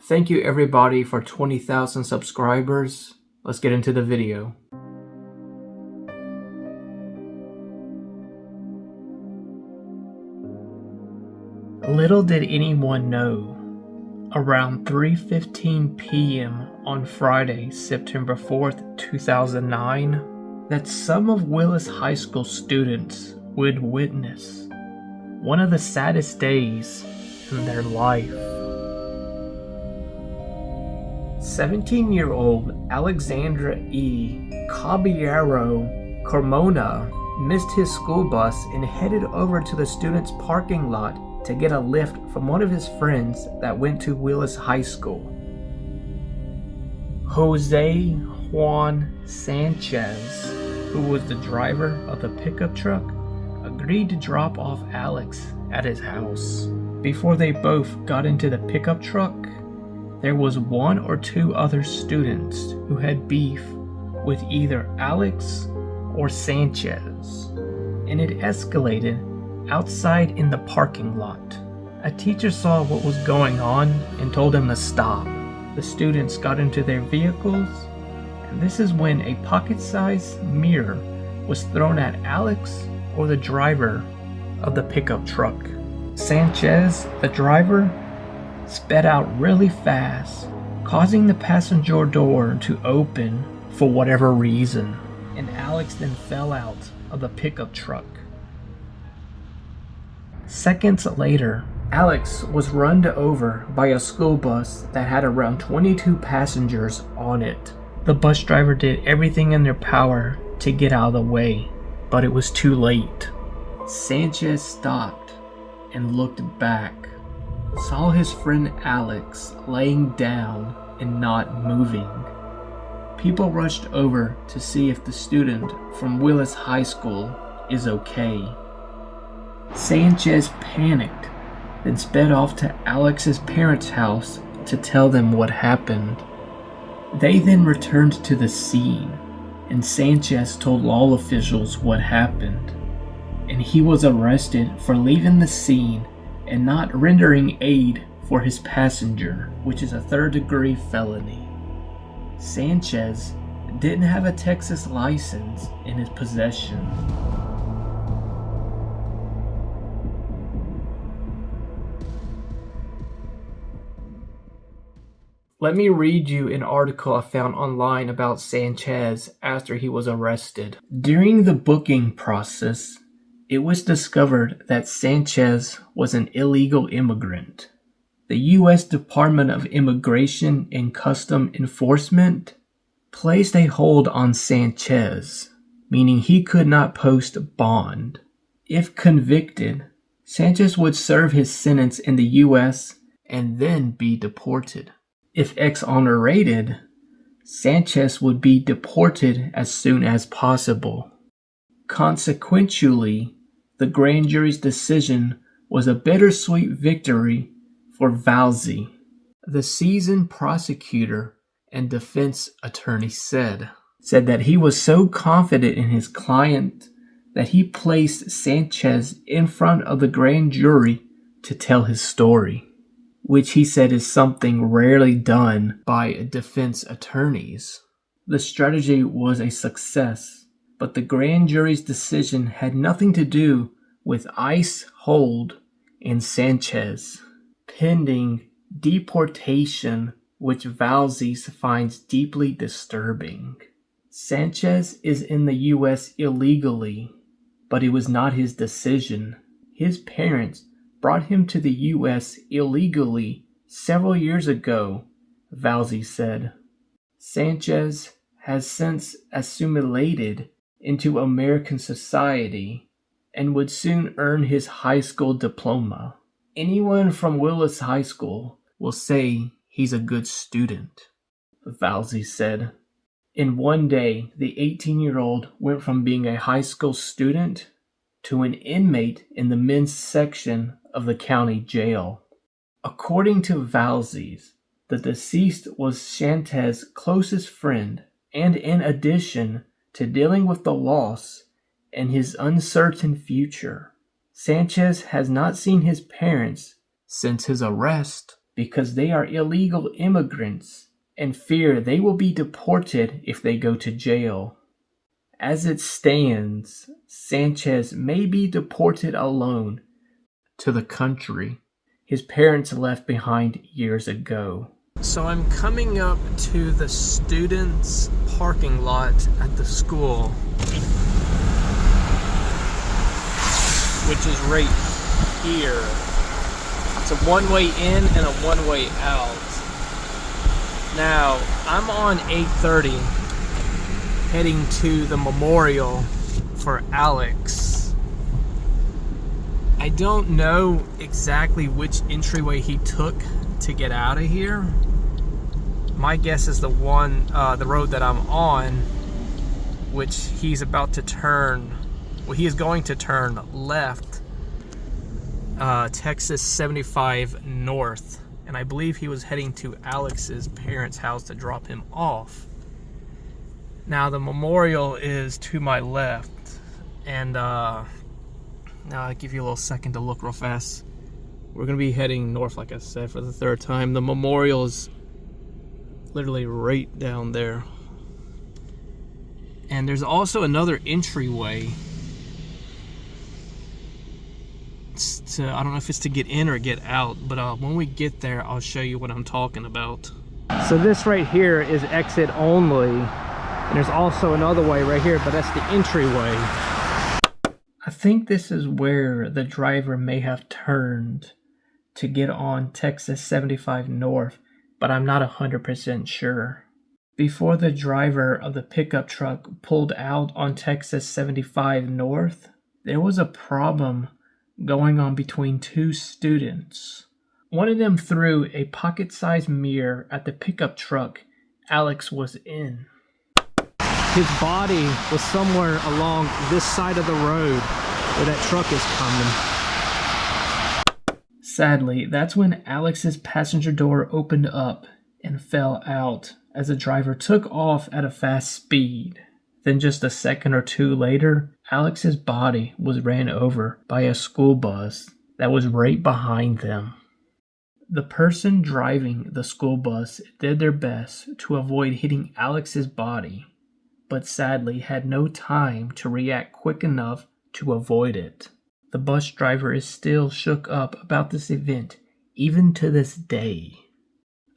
Thank you everybody for 20,000 subscribers. Let's get into the video. Little did anyone know, around 3:15 p.m. on Friday, September 4th, 2009, that some of Willis High School students would witness one of the saddest days in their life. 17-year-old Alexandra E. Caballero Carmona missed his school bus and headed over to the students' parking lot to get a lift from one of his friends that went to Willis High School. Jose Juan Sanchez, who was the driver of the pickup truck, agreed to drop off Alex at his house. Before they both got into the pickup truck, there was one or two other students who had beef with either Alex or Sanchez, and it escalated outside in the parking lot. A teacher saw what was going on and told them to stop. The students got into their vehicles, and this is when a pocket-sized mirror was thrown at Alex or the driver of the pickup truck. Sanchez, the driver, sped out really fast, causing the passenger door to open for whatever reason, and Alex then fell out of the pickup truck. Seconds later, Alex was run over by a school bus that had around 22 passengers on it. The bus driver did everything in their power to get out of the way, but it was too late. Sanchez stopped and looked back, saw his friend Alex laying down and not moving. People rushed over to see if the student from Willis High School is okay. Sanchez panicked, then sped off to Alex's parents' house to tell them what happened. They then returned to the scene, and Sanchez told law officials what happened, and he was arrested for leaving the scene and not rendering aid for his passenger, which is a third-degree felony. Sanchez didn't have a Texas license in his possession. Let me read you an article I found online about Sanchez after he was arrested. During the booking process, it was discovered that Sanchez was an illegal immigrant. The U.S. Department of Immigration and Customs Enforcement placed a hold on Sanchez, meaning he could not post bond. If convicted, Sanchez would serve his sentence in the U.S. and then be deported. If exonerated, Sanchez would be deported as soon as possible. Consequently, the grand jury's decision was a bittersweet victory for Valzi. The seasoned prosecutor and defense attorney said that he was so confident in his client that he placed Sanchez in front of the grand jury to tell his story, which he said is something rarely done by defense attorneys. The strategy was a success, but the grand jury's decision had nothing to do with ICE hold and Sanchez pending deportation, which Valzi finds deeply disturbing. Sanchez is in the U.S. illegally, but it was not his decision. His parents brought him to the U.S. illegally several years ago, Valzi said. Sanchez has since assimilated into American society and would soon earn his high school diploma. Anyone from Willis High School will say he's a good student, Valzi said. In one day, the 18-year-old went from being a high school student to an inmate in the men's section of the county jail. According to Valzi, the deceased was Sanchez' closest friend, and in addition to dealing with the loss and his uncertain future, Sanchez has not seen his parents since his arrest because they are illegal immigrants and fear they will be deported if they go to jail. As it stands, Sanchez may be deported alone to the country his parents left behind years ago. So I'm coming up to the students' parking lot at the school, which is right here. It's a one-way in and a one-way out. Now, I'm on 830 heading to the memorial for Alex. I don't know exactly which entryway he took to get out of here. My guess is the road that I'm on, which he's about to turn. Well, he is going to turn left, Texas 75 north, and I believe he was heading to Alex's parents' house to drop him off. Now the memorial is to my left, and now I'll give you a little second to look real fast. We're gonna be heading north, like I said, for the third time. The memorial is literally right down there, and there's also another entryway. I don't know if it's to get in or get out, but when we get there, I'll show you what I'm talking about. So this right here is exit only, and there's also another way right here, but that's the entryway. I think this is where the driver may have turned to get on Texas 75 north, but I'm not 100% sure. Before the driver of the pickup truck pulled out on Texas 75 north, there was a problem going on between two students. One of them threw a pocket-sized mirror at the pickup truck Alex was in. His body was somewhere along this side of the road where that truck is coming. Sadly, that's when Alex's passenger door opened up and fell out as the driver took off at a fast speed. Then just a second or two later, Alex's body was ran over by a school bus that was right behind them. The person driving the school bus did their best to avoid hitting Alex's body, but sadly had no time to react quick enough to avoid it. The bus driver is still shook up about this event, even to this day.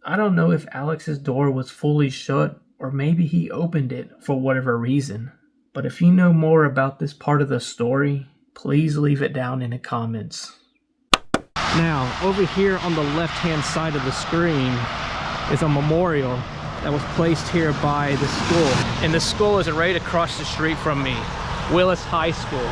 I don't know if Alex's door was fully shut, or maybe he opened it for whatever reason. But if you know more about this part of the story, please leave it down in the comments. Now, over here on the left-hand side of the screen is a memorial that was placed here by the school. And the school is right across the street from me, Willis High School.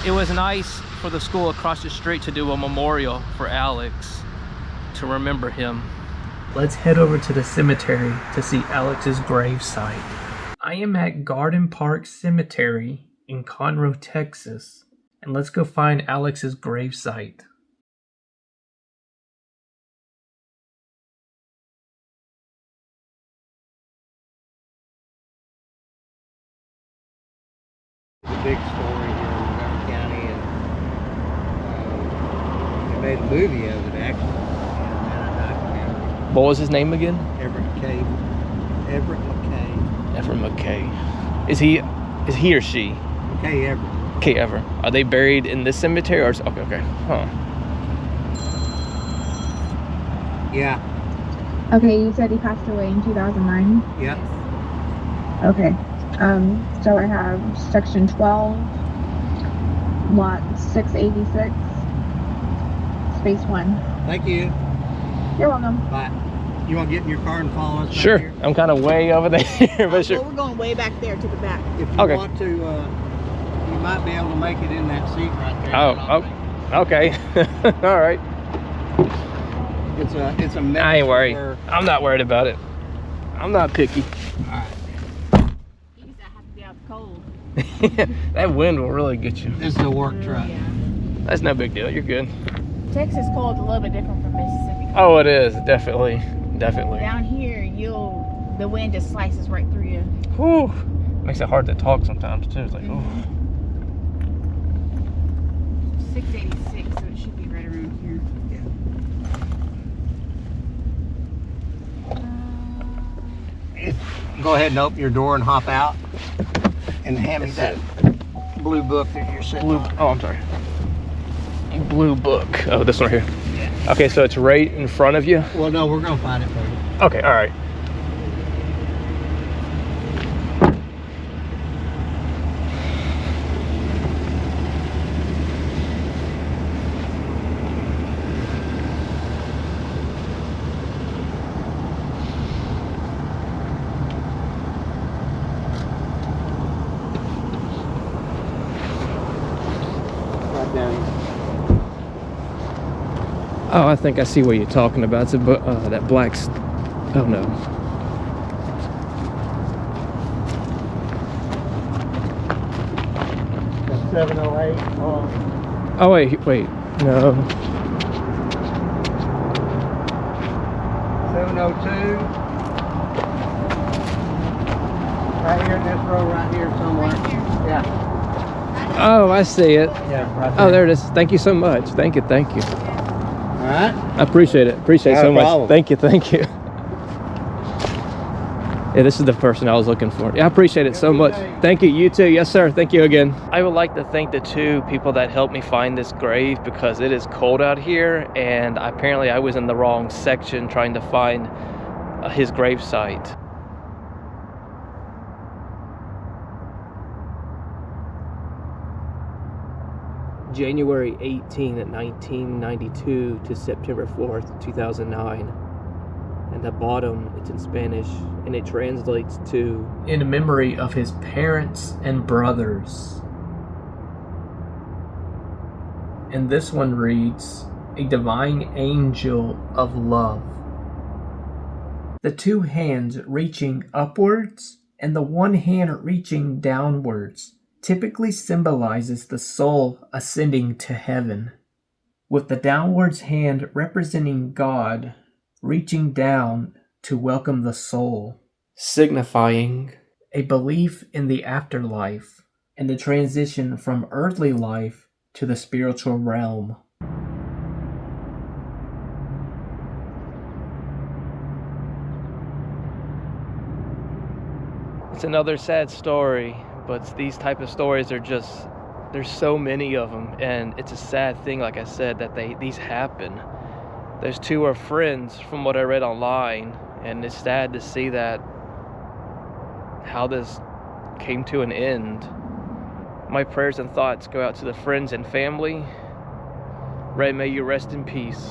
It was nice for the school across the street to do a memorial for Alex to remember him. Let's head over to the cemetery to see Alex's gravesite. I am at Garden Park Cemetery in Conroe, Texas, and let's go find Alex's gravesite. It's a big story here in Montgomery County, and they made a movie of it actually, and then a documentary. What was his name again? Everett McKay. Everett McKay. Is he or she? McKay Everett. Okay, Everett. Are they buried in this cemetery or? Okay. Huh. Yeah. Okay, you said he passed away in 2009? Yeah. Okay. So I have section 12, lot 686, space 1. Thank you. You're welcome. Bye. You want to get in your car and follow us back Sure. here? I'm kind of way over there, but sure. Well, we're going way back there to the back. If you Okay. want to, you might be able to make it in that seat right there. Oh, okay. All right. It's a mess. I ain't worried. where- I'm not worried about it. I'm not picky. All right. You just have to be out cold. That wind will really get you. This is a work truck. Yeah. That's no big deal. You're good. Texas cold is a little bit different from Mississippi. Oh, it is. Definitely. Down here, the wind just slices right through you. Whew. Makes it hard to talk sometimes too. It's like, oh. 686, so it should be right around here. Go ahead and open your door and hop out. And hand me that blue book that you're sitting on. Oh, I'm sorry. Blue book. Oh, this one right here. Yeah. Okay, so it's right in front of you. Well, no, we're gonna find it for you. Okay, all right. Right down. Oh, I think I see what you're talking about. It's that black. Oh no. 708. Oh wait. No. 702. Right here in this row, right here somewhere. Right here. Yeah. Oh, I see it. Yeah, right Oh, there it is. Thank you so much. Thank you. All right. I appreciate it. Appreciate it Not so a much. problem. Thank you. Yeah, this is the person I was looking for. Yeah, I appreciate it so much. Thank you. You too. Yes, sir. Thank you again. I would like to thank the two people that helped me find this grave because it is cold out here, and apparently I was in the wrong section trying to find his grave site. January 18, 1992 to September 4th, 2009. And at the bottom, it's in Spanish, and it translates to, in memory of his parents and brothers. And this one reads, a divine angel of love. The two hands reaching upwards and the one hand reaching downwards typically symbolizes the soul ascending to heaven, with the downwards hand representing God reaching down to welcome the soul, signifying a belief in the afterlife and the transition from earthly life to the spiritual realm. It's another sad story, but these type of stories are just, there's so many of them, and it's a sad thing, like I said, that these happen. Those two are friends from what I read online, and it's sad to see that how this came to an end. My prayers and thoughts go out to the friends and family. Ray, may you rest in peace.